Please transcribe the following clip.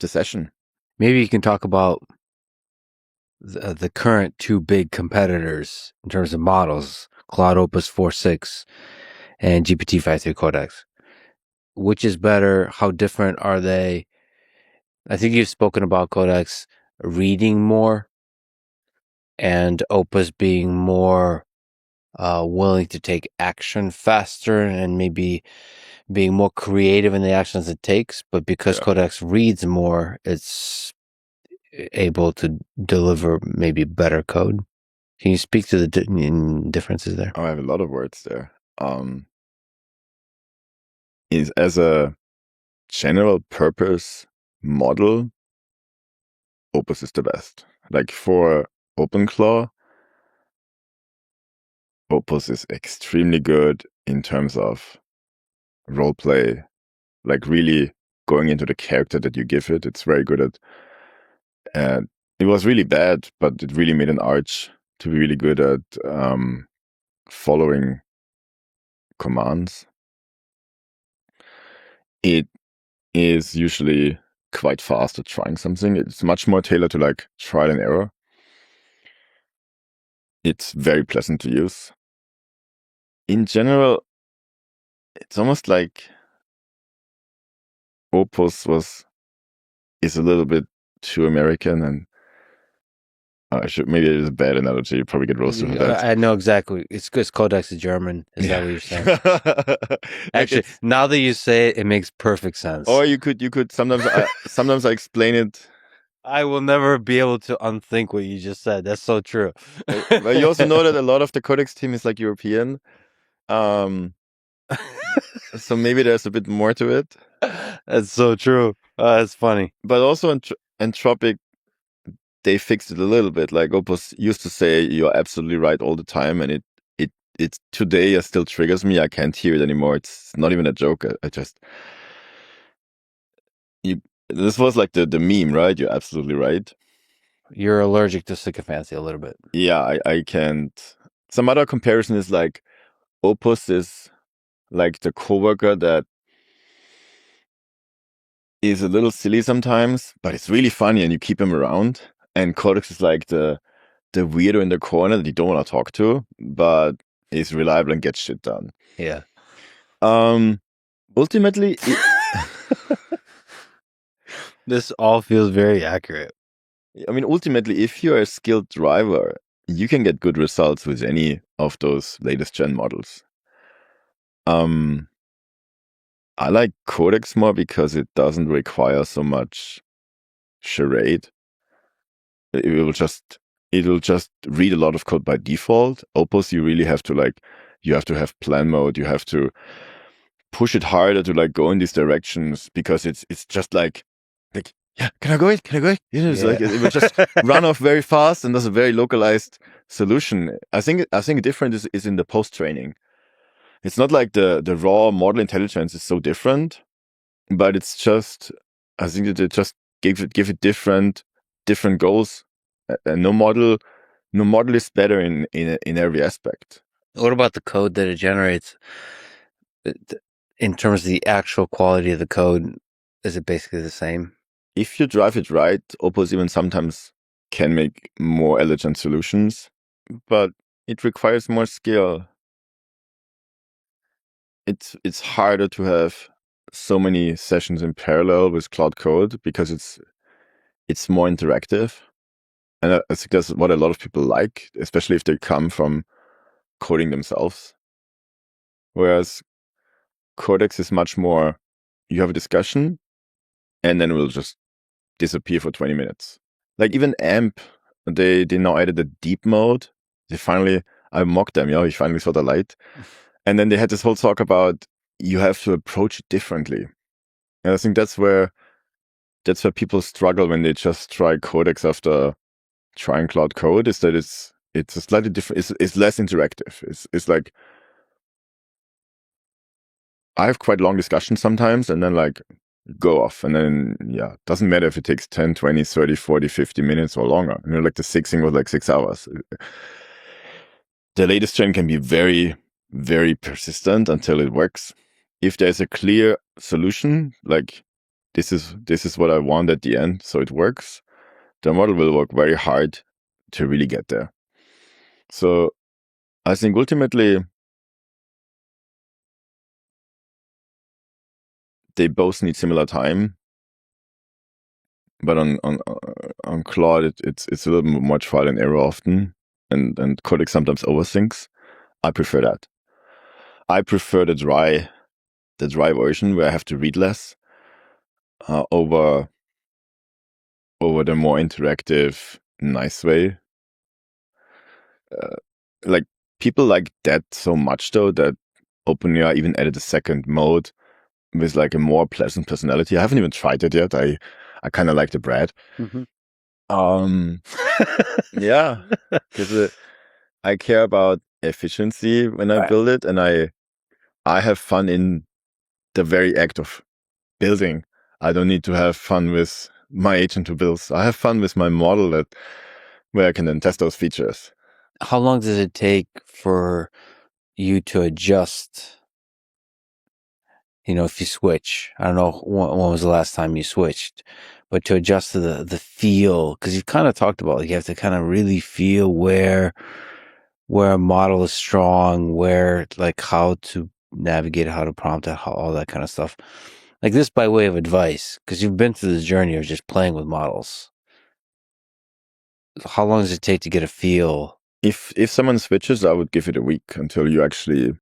the session. Maybe you can talk about the current two big competitors in terms of models, Claude Opus 4.6 and GPT53 CODEX. Which is better? How different are they? I think you've spoken about Codex reading more and Opus being more willing to take action faster and maybe being more creative in the actions it takes. But because Codex reads more, it's able to deliver maybe better code. Can you speak to the differences there? Oh, I have a lot of words there. Is as a general purpose model, Opus is the best. Like for OpenClaw, Opus is extremely good in terms of role play, like really going into the character that you give it. It's very good at, and it was really bad, but it really made an arch to be really good at following commands. It is usually quite fast at trying something. It's much more tailored to like trial and error. It's very pleasant to use. In general, it's almost like Opus is a little bit too American, and maybe it is a bad analogy. You probably get roasted for that. I know exactly. It's because Codex is German. Is that what you're saying? Actually, now that you say it, it makes perfect sense. Or you could sometimes sometimes I explain it. I will never be able to unthink what you just said. That's so true. But you also know that a lot of the Codex team is like European. So maybe there's a bit more to it. That's so true. That's funny. But also Entropic, they fixed it a little bit. Like Opus used to say, "You're absolutely right all the time," and it today it still triggers me. I can't hear it anymore. It's not even a joke. This was like the meme, right? You're absolutely right. You're allergic to sycophancy a little bit. Yeah, I can't. Some other comparison is like Opus is like the coworker that is a little silly sometimes, but it's really funny and you keep him around. And Codex is like the weirdo in the corner that you don't want to talk to, but is reliable and gets shit done. Yeah. Ultimately, this all feels very accurate. I mean, ultimately, if you're a skilled driver, you can get good results with any of those latest gen models. I like Codex more because it doesn't require so much charade. It will just read a lot of code by default. Opus, you really have to you have to have plan mode. You have to push it harder to go in these directions because it's just like yeah, can I go it? It's like it will just run off very fast and there's a very localized solution. I think different is in the post training. It's not like the raw model intelligence is so different, but it's just I think that it just give it different goals. And no model is better in every aspect. What about the code that it generates? In terms of the actual quality of the code, is it basically the same? If you drive it right, Opus even sometimes can make more elegant solutions, but it requires more skill. It's harder to have so many sessions in parallel with Claude Code because it's more interactive. And I think that's what a lot of people like, especially if they come from coding themselves. Whereas Codex is much more, you have a discussion and then it will just disappear for 20 minutes. Like even AMP, they now added a deep mode. I mocked them, you finally saw the light. And then they had this whole talk about you have to approach it differently. And I think that's where people struggle when they just try Codex after trying Claude Code, is that it's a slightly different, it's less interactive. It's like I have quite long discussions sometimes and then go off and then doesn't matter if it takes 10, 20, 30, 40, 50 minutes or longer. Like the CEX was 6 hours. The latest gen can be very, very persistent until it works. If there's a clear solution, this is what I want at the end, so it works, the model will work very hard to really get there. So I think ultimately they both need similar time, but on Claude it's a little more trial and error often, and CODEX sometimes overthinks. I prefer that. I prefer the dry version where I have to read less over the more interactive, nice way. Like people like that so much though that OpenAI even added a second mode with like a more pleasant personality. I haven't even tried it yet. I kind of like the Brad. Yeah, because I care about efficiency when I build it, and I have fun in the very act of building. I don't need to have fun with my agent who builds. I have fun with my model where I can then test those features. How long does it take for you to adjust? If you switch, I don't know when was the last time you switched, but to adjust to the feel, because you've kind of talked about you have to kind of really feel where a model is strong, where like how to navigate, how to prompt it, all that kind of stuff. Like this by way of advice, because you've been through this journey of just playing with models. How long does it take to get a feel? If someone switches, I would give it a week until you actually